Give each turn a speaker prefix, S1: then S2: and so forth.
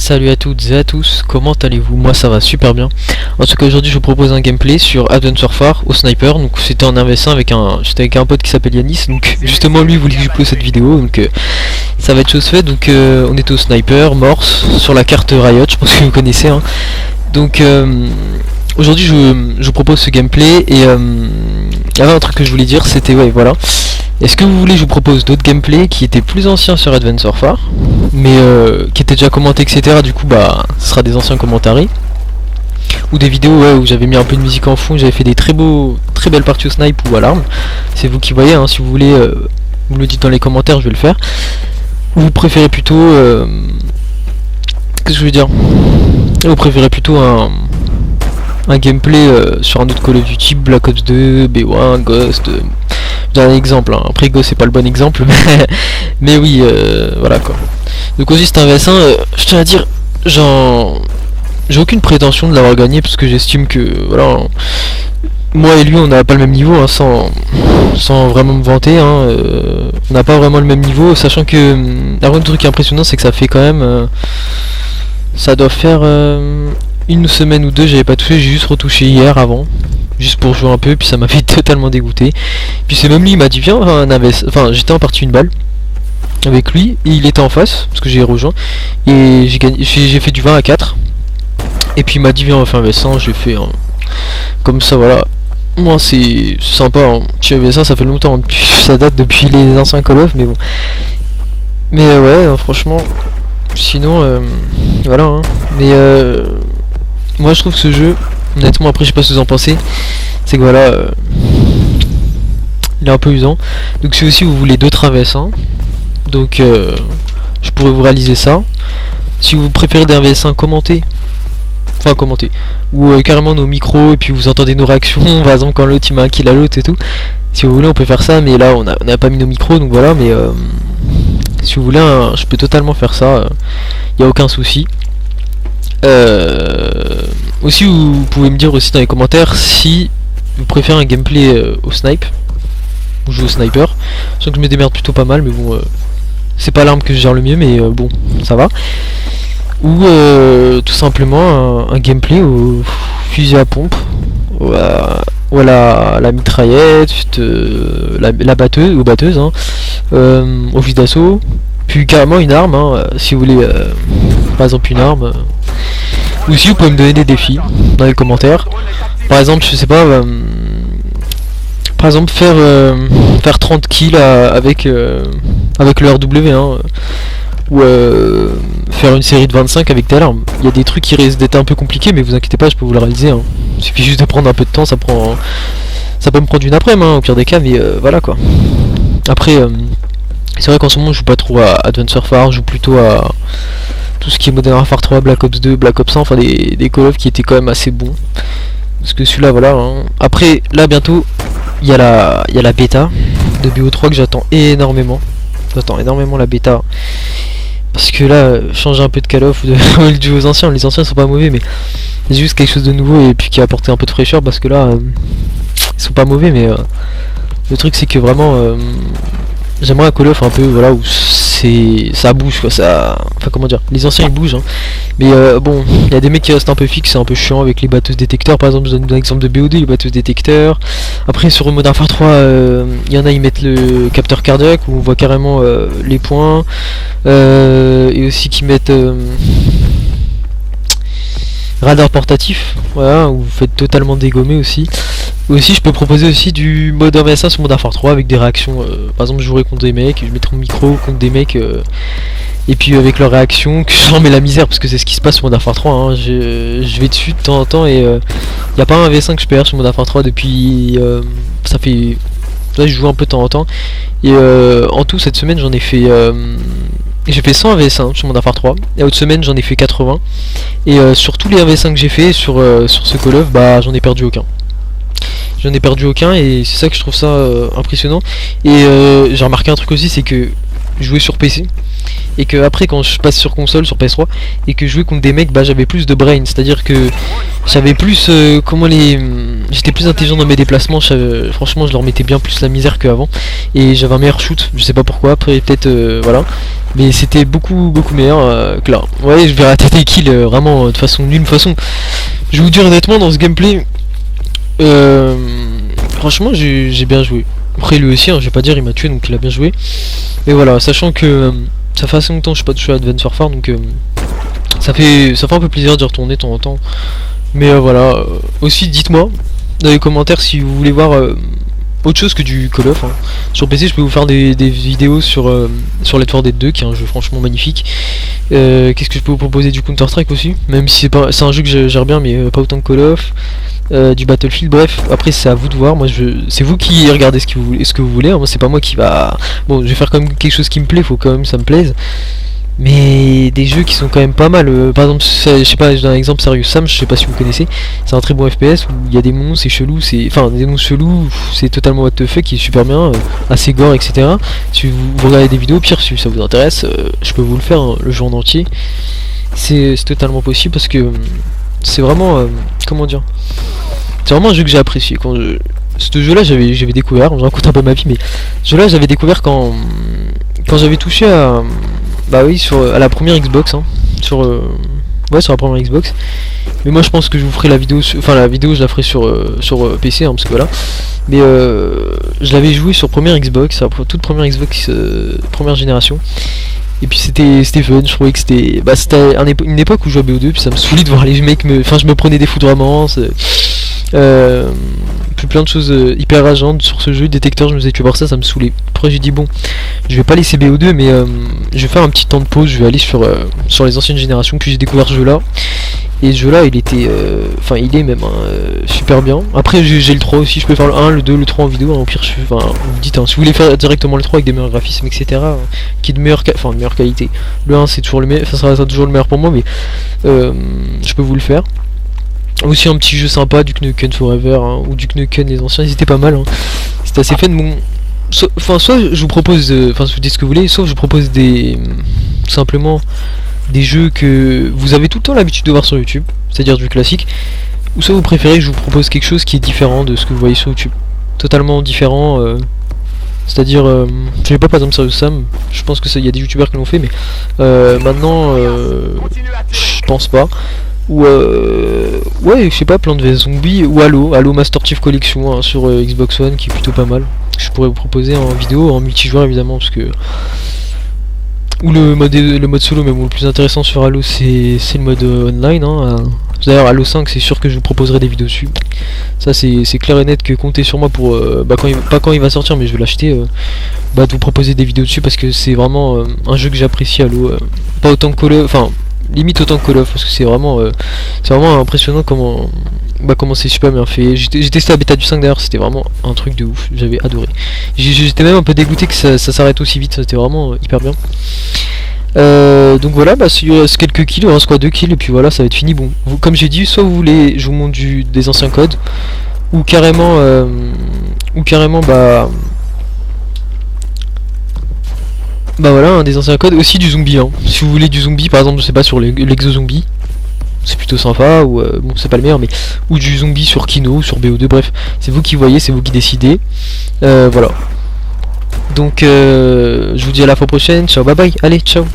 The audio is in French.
S1: Salut à toutes et à tous, comment allez-vous? Moi ça va super bien. En tout cas aujourd'hui je vous propose un gameplay sur Advance Warfare au sniper. Donc c'était en 1v1 j'étais avec un pote qui s'appelle Yanis. Donc justement lui voulait que je pose cette vidéo. Donc ça va être chose faite. Donc on était au sniper, Morse, sur la carte Riot, je pense que vous connaissez hein. Donc aujourd'hui je vous propose ce gameplay. Et il y avait un truc que je voulais dire, c'était ouais voilà. Est-ce que vous voulez que je vous propose d'autres gameplays qui étaient plus anciens sur Advance Warfare, mais qui étaient déjà commentés etc. Du coup bah ce sera des anciens commentaires. Ou des vidéos ouais, où j'avais mis un peu de musique en fond, j'avais fait des très belles parties au snipe ou à l'arme. C'est vous qui voyez hein, si vous voulez vous me le dites dans les commentaires, je vais le faire. Ou vous préférez plutôt qu'est-ce que je veux dire, vous préférez plutôt un gameplay sur un autre Call of Duty, Black Ops 2, B1, Ghost. Un exemple, hein. Après Ghost c'est pas le bon exemple, mais oui, voilà quoi. Donc aussi c'est un VS1, je tiens à dire, j'ai aucune prétention de l'avoir gagné parce que j'estime que voilà, moi et lui on n'a pas le même niveau, hein, sans vraiment me vanter, hein, on n'a pas vraiment le même niveau, sachant que un autre truc impressionnant c'est que ça fait quand même, ça doit faire une semaine ou deux, j'avais pas touché, j'ai juste retouché hier avant. Juste pour jouer un peu, puis ça m'a fait totalement dégoûter. Puis c'est même lui, il m'a dit viens, enfin j'étais en partie une balle avec lui, et il était en face, parce que j'ai rejoint, et j'ai fait du 20 à 4. Et puis il m'a dit viens on va faire un V100, j'ai fait comme ça voilà. Moi c'est sympa, hein. Ça fait longtemps, ça date depuis les anciens Call of, mais bon. Mais ouais, franchement, sinon, voilà. Hein. Mais moi je trouve que ce jeu, honnêtement, après je sais pas ce que vous en pensez, c'est que voilà, il est un peu usant. Donc si aussi vous voulez d'autres AVS1, donc je pourrais vous réaliser ça. Si vous préférez des AVS1, commentez. Enfin commentez. Ou carrément nos micros et puis vous entendez nos réactions, par exemple quand l'autre il met un kill à l'autre et tout. Si vous voulez on peut faire ça, mais là on a pas mis nos micros, donc voilà, mais si vous voulez je peux totalement faire ça, y a aucun souci. Aussi vous pouvez me dire aussi dans les commentaires si vous préférez un gameplay au snipe ou jouer au sniper. Je sens que je me démerde plutôt pas mal, mais bon c'est pas l'arme que je gère le mieux, mais bon ça va. Ou tout simplement un gameplay au fusil à pompe, ou à la mitraillette, la batteuse ou batteuse hein, au fusil d'assaut, puis carrément une arme hein, si vous voulez par exemple une arme. Ou si vous pouvez me donner des défis dans les commentaires. Par exemple, je sais pas, par exemple faire 30 kills avec le RW hein, ou faire une série de 25 avec telle arme. Il y a des trucs qui risquent d'être un peu compliqués, mais vous inquiétez pas, je peux vous le réaliser hein. Il suffit juste de prendre un peu de temps, ça peut me prendre une après-midi hein, au pire des cas, mais voilà quoi. Après c'est vrai qu'en ce moment je joue pas trop à Advance Warfare, je joue plutôt à tout ce qui est Modern Warfare 3, Black Ops 2, Black Ops 1, enfin des Call of qui étaient quand même assez bons. Parce que celui-là, voilà. Hein. Après, là bientôt, il y a la bêta de BO3 que j'attends énormément. J'attends énormément la bêta. Parce que là, changer un peu de Call of ou de jouer aux anciens, les anciens sont pas mauvais, mais c'est juste quelque chose de nouveau et puis qui a apporté un peu de fraîcheur parce que là, ils sont pas mauvais, mais le truc c'est que vraiment, j'aimerais un Call of un peu, voilà, où ça bouge quoi, enfin comment dire, les anciens ils bougent hein. Mais bon, il y a des mecs qui restent un peu fixes, c'est un peu chiant avec les batteuses détecteurs, par exemple je donne un exemple de BO2, les batteuses détecteurs. Après sur Modern Warfare 3, il y en a ils mettent le capteur cardiaque où on voit carrément les points, et aussi qui mettent radar portatif, voilà, où vous faites totalement dégommer aussi. Aussi je peux proposer aussi du mode 1v1 sur Modern Warfare 3 avec des réactions, par exemple je jouerai contre des mecs, je mettrai mon micro contre des mecs et puis avec leurs réactions que j'en mets la misère parce que c'est ce qui se passe sur Modern Warfare 3 hein. Je vais dessus de temps en temps et y a pas un V5 que je perds sur Modern Warfare 3 depuis ça fait, là je joue un peu de temps en temps et en tout cette semaine j'en ai fait j'ai fait 100 AVS1 sur Modern Warfare 3, et l'autre semaine j'en ai fait 80, et sur tous les AVS5 que j'ai fait sur ce Call of, bah j'en ai perdu aucun. J'en ai perdu aucun et c'est ça que je trouve ça impressionnant. Et j'ai remarqué un truc aussi, c'est que jouais sur PC. Et que après quand je passe sur console, sur PS3, et que je jouais contre des mecs, bah j'avais plus de brain, c'est-à-dire que j'avais plus j'étais plus intelligent dans mes déplacements, franchement je leur mettais bien plus la misère qu'avant, et j'avais un meilleur shoot, je sais pas pourquoi, après peut-être voilà, mais c'était beaucoup meilleur que là. Ouais, je vais rater des kills vraiment de façon nulle. De façon, je vais vous dire honnêtement, dans ce gameplay, franchement j'ai bien joué. Après lui aussi, hein, je vais pas dire il m'a tué, donc il a bien joué. Et voilà, sachant que ça fait assez longtemps que je suis pas touché à Advance Warfare, donc ça fait un peu plaisir d'y retourner de temps en temps. Mais voilà, aussi dites-moi dans les commentaires si vous voulez voir autre chose que du Call of. Hein. Sur PC je peux vous faire des vidéos sur Left 4 Dead 2 qui est un jeu franchement magnifique. Qu'est-ce que je peux vous proposer, du Counter Strike aussi, même si c'est un jeu que je gère bien mais pas autant que Call of. Du Battlefield, bref, après c'est à vous de voir. Moi c'est vous qui regardez ce que vous voulez, hein. Moi c'est pas moi qui va. Bon, je vais faire quand même quelque chose qui me plaît, faut quand même que ça me plaise. Mais des jeux qui sont quand même pas mal. Par exemple, je sais pas, je donne un exemple, Serious Sam, je sais pas si vous connaissez. C'est un très bon FPS où il y a des monstres, c'est chelou, enfin des monstres chelous, c'est totalement what the fuck, qui est super bien, assez gore, etc. Si vous regardez des vidéos, pire si ça vous intéresse, je peux vous le faire, hein, le jeu en entier. C'est totalement possible parce que c'est vraiment comment dire, c'est vraiment un jeu que j'ai apprécié. Ce jeu là j'avais découvert, je raconte un peu ma vie, mais ce jeu là j'avais découvert quand j'avais touché à bah oui, à la première Xbox, hein, sur la première Xbox. Mais moi je pense que je vous ferai la vidéo la vidéo je la ferai sur PC, hein, parce que voilà. Mais je l'avais joué sur première Xbox, toute première Xbox première génération. Et puis c'était fun, je trouvais que c'était une époque où je jouais à BO2, puis ça me saoulait de voir les mecs je me prenais des foudroiements, puis plein de choses hyper rageantes sur ce jeu. Détecteur, je me disais tu vas voir ça me saoulait. Après j'ai dit bon, je vais pas laisser BO2, mais je vais faire un petit temps de pause, je vais aller sur les anciennes générations, puis j'ai découvert ce jeu là. Et ce jeu là il était il est même super bien. Après j'ai le 3 aussi, je peux faire le 1, le 2, le 3 en vidéo, hein, au pire vous me dites, hein, si vous voulez faire directement le 3 avec des meilleurs graphismes, etc., qui est de meilleure qualité. Le 1 c'est toujours le meilleur, ça sera toujours le meilleur pour moi, mais je peux vous le faire. Aussi un petit jeu sympa, du Knucken Forever, hein, ou du Knucken les anciens, ils étaient pas mal, hein. C'était assez fun. Bon, soit je vous propose, vous dites ce que vous voulez, soit je vous propose tout simplement des jeux que vous avez tout le temps l'habitude de voir sur YouTube, c'est-à-dire du classique, ou soit vous préférez que je vous propose quelque chose qui est différent de ce que vous voyez sur YouTube, totalement différent, c'est-à-dire, je sais pas, par exemple Serious Sam, je pense que il y a des youtubeurs qui l'ont fait, mais maintenant je pense pas. Ou ouais, je sais pas, Plants vs Zombies, ou Halo Master Chief Collection, hein, sur Xbox One, qui est plutôt pas mal. Je pourrais vous proposer en vidéo, en multijoueur évidemment, parce que ou le mode solo, mais bon, le plus intéressant sur Halo c'est le mode online, hein. D'ailleurs Halo 5 c'est sûr que je vous proposerai des vidéos dessus. Ça c'est clair et net, que comptez sur moi pour pas quand il va sortir, mais je vais l'acheter, de vous proposer des vidéos dessus, parce que c'est vraiment un jeu que j'apprécie. Halo, pas autant que Call of, limite autant que Call of, parce que c'est vraiment impressionnant comment c'est super bien fait. J'ai testé la bêta du 5 d'ailleurs, c'était vraiment un truc de ouf, j'avais adoré. J'étais même un peu dégoûté que ça s'arrête aussi vite, c'était vraiment hyper bien. Donc voilà, il reste quelques kills, il reste quoi, 2 kills, et puis voilà, ça va être fini. Bon, comme j'ai dit, soit vous voulez, je vous montre des anciens codes, ou carrément voilà, hein, des anciens codes, aussi du zombie, hein. Si vous voulez du zombie, par exemple, je sais pas, sur l'exo zombie, c'est plutôt sympa, ou bon, c'est pas le meilleur, mais ou du zombie sur Kino, sur BO2, bref, c'est vous qui voyez, c'est vous qui décidez. Voilà. Donc je vous dis à la fois prochaine, ciao, bye bye, allez, ciao.